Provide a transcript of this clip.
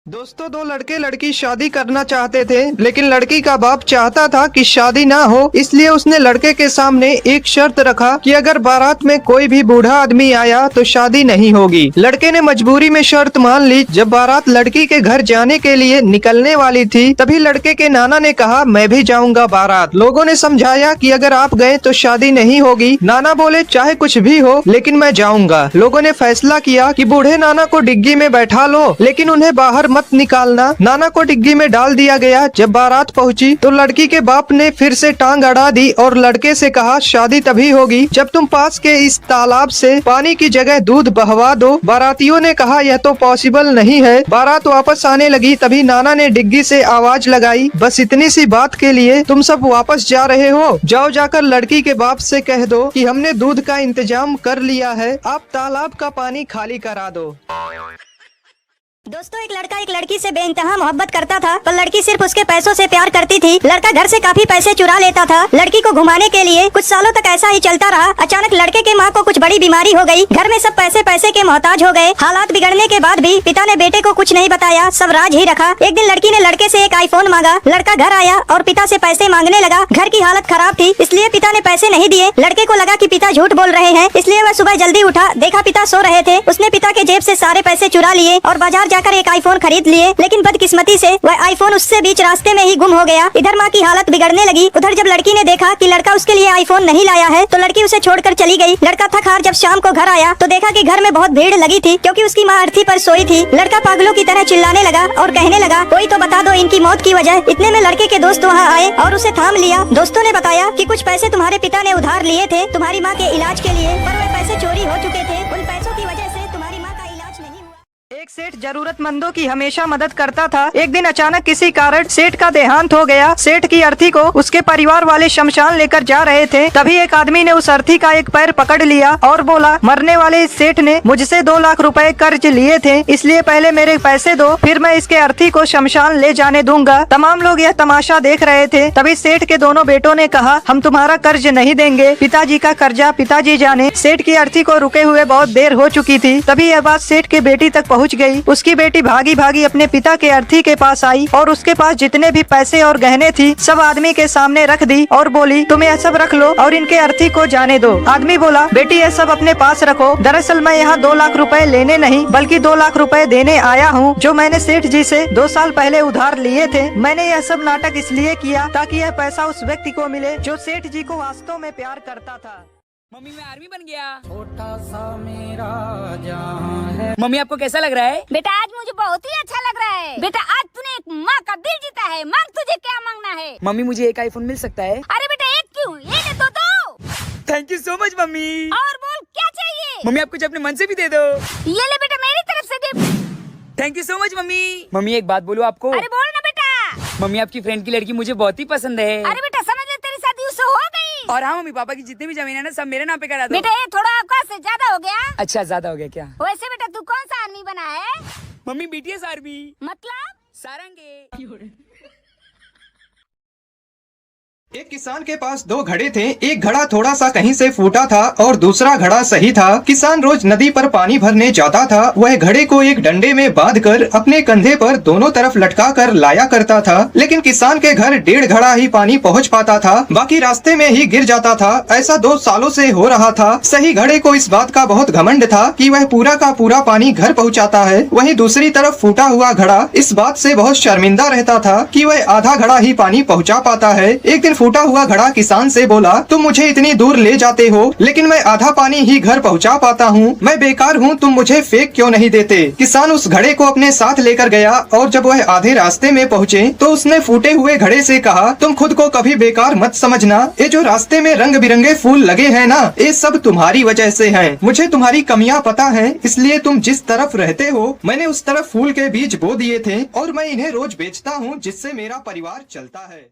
दोस्तों, दो लड़के लड़की शादी करना चाहते थे, लेकिन लड़की का बाप चाहता था कि शादी ना हो। इसलिए उसने लड़के के सामने एक शर्त रखा कि अगर बारात में कोई भी बूढ़ा आदमी आया तो शादी नहीं होगी। लड़के ने मजबूरी में शर्त मान ली। जब बारात लड़की के घर जाने के लिए निकलने वाली थी, तभी लड़के के नाना ने कहा, मैं भी जाऊंगा बारात। लोगों ने समझाया कि अगर आप गए तो शादी नहीं होगी। नाना बोले, चाहे कुछ भी हो, लेकिन मैं जाऊंगा। लोगों ने फैसला किया कि बूढ़े नाना को डिग्गी में बैठा लो, लेकिन उन्हें बाहर मत निकालना। नाना को डिग्गी में डाल दिया गया। जब बारात पहुंची तो लड़की के बाप ने फिर से टांग अड़ा दी और लड़के से कहा, शादी तभी होगी जब तुम पास के इस तालाब से पानी की जगह दूध बहवा दो। बारातियों ने कहा, यह तो पॉसिबल नहीं है। बारात वापस आने लगी, तभी नाना ने डिग्गी से आवाज लगाई, बस इतनी सी बात के लिए तुम सब वापस जा रहे हो? जाओ, जाकर लड़की के बाप से कह दो कि हमने दूध का इंतजाम कर लिया है, आप तालाब का पानी खाली करा दो। दोस्तों, एक लड़का एक लड़की से बेइंतहा मोहब्बत करता था, पर लड़की सिर्फ उसके पैसों से प्यार करती थी। लड़का घर से काफी पैसे चुरा लेता था लड़की को घुमाने के लिए। कुछ सालों तक ऐसा ही चलता रहा। अचानक लड़के के माँ को कुछ बड़ी बीमारी हो गई। घर में सब पैसे के मोहताज हो गए। हालात बिगड़ने के बाद भी पिता ने बेटे को कुछ नहीं बताया, सब राज ही रखा। एक दिन लड़की ने लड़के से एक आईफोन मांगा। लड़का घर आया और पिता से पैसे मांगने लगा। घर की हालत खराब थी, इसलिए पिता ने पैसे नहीं दिए। लड़के को लगा कि पिता झूठ बोल रहे हैं, इसलिए वह सुबह जल्दी उठा, देखा पिता सो रहे थे। उसने पिता के जेब से सारे पैसे चुरा लिए और बाजार जाकर एक आईफोन खरीद लिए। लेकिन बदकिस्मती से वह आईफोन उससे बीच रास्ते में ही गुम हो गया। इधर माँ की हालत बिगड़ने लगी, उधर जब लड़की ने देखा कि लड़का उसके लिए आईफोन नहीं लाया है, तो लड़की उसे छोड़कर चली गई। लड़का थक हार जब शाम को घर आया तो देखा कि घर में बहुत भीड़ लगी थी, क्योंकि उसकी माँ अर्थी पर सोई थी। लड़का पागलों की तरह चिल्लाने लगा और कहने लगा, कोई तो बता दो इनकी मौत की वजह। इतने में लड़के के दोस्त वहाँ आए और उसे थाम लिया। दोस्तों ने बताया कि कुछ पैसे तुम्हारे पिता ने उधार लिए थे तुम्हारी माँ के इलाज के लिए, पर वह पैसे चोरी हो चुके थे। उन पैसों की वजह से तुम्हारी माँ का इलाज नहीं हुआ। एक सेठ जरूरतमंदों की हमेशा मदद करता था। एक दिन अचानक किसी कारण सेठ का देहांत हो गया। सेठ की अर्थी को उसके परिवार वाले शमशान लेकर जा रहे थे, तभी एक आदमी ने उस अर्थी का एक पैर पकड़ लिया और बोला, मरने वाले इस सेठ ने मुझसे 2 लाख रुपए कर्ज लिए थे, इसलिए पहले मेरे पैसे दो, फिर मैं इसके अर्थी को शमशान ले जाने दूंगा। तमाम लोग यह तमाशा देख रहे थे। तभी सेठ के दोनों बेटों ने कहा, हम तुम्हारा कर्ज नहीं देंगे, पिताजी का कर्जा पिताजी जाने। सेठ की अर्थी को रुके हुए बहुत देर हो चुकी थी। तभी यह बात सेठ के बेटी तक पहुँच गई। उसकी बेटी भागी भागी अपने पिता के अर्थी के पास आई और उसके पास जितने भी पैसे और गहने थी सब आदमी के सामने रख दी और बोली, तुम यह सब रख लो और इनके अर्थी को जाने दो। आदमी बोला, बेटी यह सब अपने पास रखो, दरअसल मैं यहाँ 2 लाख रुपए लेने नहीं बल्कि 2 लाख रुपए देने आया हूँ, जो मैंने सेठ जी से 2 साल पहले उधार लिए थे। मैंने यह सब नाटक इसलिए किया ताकि यह पैसा उस व्यक्ति को मिले जो सेठ जी को वास्तव में प्यार करता था। मम्मी, मैं आर्मी बन गया। छोटा सा मेरा जहां है। मम्मी, आपको कैसा लग रहा है? बेटा, आज मुझे बहुत ही अच्छा लग रहा है। बेटा, आज तूने एक माँ का दिल जीता है। मांग, तुझे क्या मांगना है? मम्मी, मुझे एक आईफोन मिल सकता है? अरे बेटा, एक क्यों, ये ले दो। Thank you so much mummy. और बोल, क्या चाहिए? मम्मी, आप कुछ अपने मन से भी दे दो। ये ले बेटा, मेरी तरफ से gift. Thank you so much mummy. Mummy, एक बात बोलूं आपको? अरे बोल ना बेटा। मम्मी, आपकी फ्रेंड की लड़की मुझे बहुत ही पसंद है। अरे बेटा, समझ ले, तेरी शादी उससे हो गई। और हाँ मम्मी, पापा की जितनी भी जमीन है ना, सब मेरे नाम पे करा दो। बेटा, ये थोड़ा औकात से ज्यादा हो गया। अच्छा, ज्यादा हो गया क्या? वैसे बेटा, तू कौन सा आर्मी बना है? Mummy, BTS army. मतलब? सारंगे। एक किसान के पास 2 घड़े थे। एक घड़ा थोड़ा सा कहीं से फूटा था और दूसरा घड़ा सही था। किसान रोज नदी पर पानी भरने जाता था। वह घड़े को एक डंडे में बांधकर अपने कंधे पर दोनों तरफ लटका कर लाया करता था। लेकिन किसान के घर 1.5 घड़ा ही पानी पहुंच पाता था, बाकी रास्ते में ही गिर जाता था। ऐसा 2 सालों से हो रहा था। सही घड़े को इस बात का बहुत घमंड था कि वह पूरा का पूरा पानी घर पहुँचाता है। वहीं दूसरी तरफ फूटा हुआ घड़ा इस बात से बहुत शर्मिंदा रहता था कि वह आधा घड़ा ही पानी पहुँचा पाता है। एक दिन फूटा हुआ घड़ा किसान से बोला, तुम मुझे इतनी दूर ले जाते हो, लेकिन मैं आधा पानी ही घर पहुंचा पाता हूँ। मैं बेकार हूँ, तुम मुझे फेंक क्यों नहीं देते? किसान उस घड़े को अपने साथ लेकर गया और जब वह आधे रास्ते में पहुँचे तो उसने फूटे हुए घड़े से कहा, तुम खुद को कभी बेकार मत समझना। ये जो रास्ते में रंग बिरंगे फूल लगे हैं ना, ये सब तुम्हारी वजह से हैं। मुझे तुम्हारी कमियां पता है, इसलिए तुम जिस तरफ रहते हो मैंने उस तरफ फूल के बीज बो दिए थे और मैं इन्हें रोज बेचता हूँ, जिससे मेरा परिवार चलता है।